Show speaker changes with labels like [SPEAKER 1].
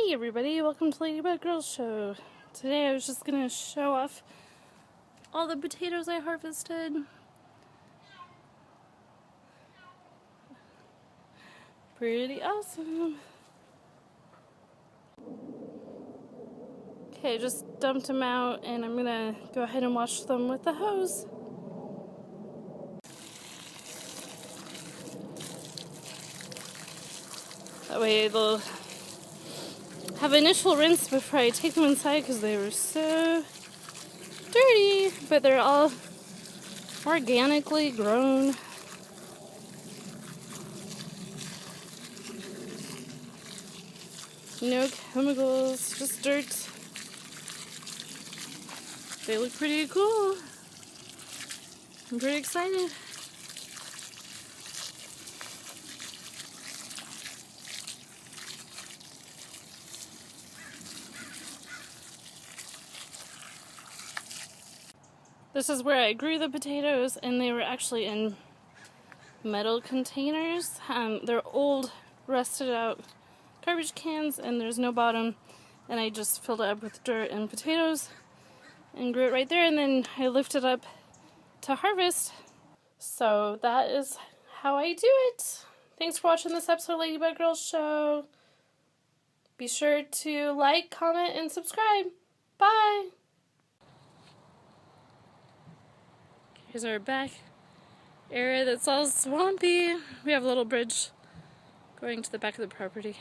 [SPEAKER 1] Hey everybody, welcome to Ladybug Girl Show. Today I was just going to show off all the potatoes I harvested. Pretty awesome. Okay, just dumped them out and I'm going to go ahead and wash them with the hose. That way they'll have initial rinse before I take them inside because they were so dirty, but they're all organically grown. No chemicals, just dirt. They look pretty cool. I'm pretty excited. This is where I grew the potatoes, and they were actually in metal containers. They're old, rusted out garbage cans, and there's no bottom. And I just filled it up with dirt and potatoes and grew it right there, and then I lifted up to harvest. So that is how I do it. Thanks for watching this episode of Ladybug Girl Show. Be sure to like, comment, and subscribe. Bye! Here's our back area that's all swampy. We have a little bridge going to the back of the property.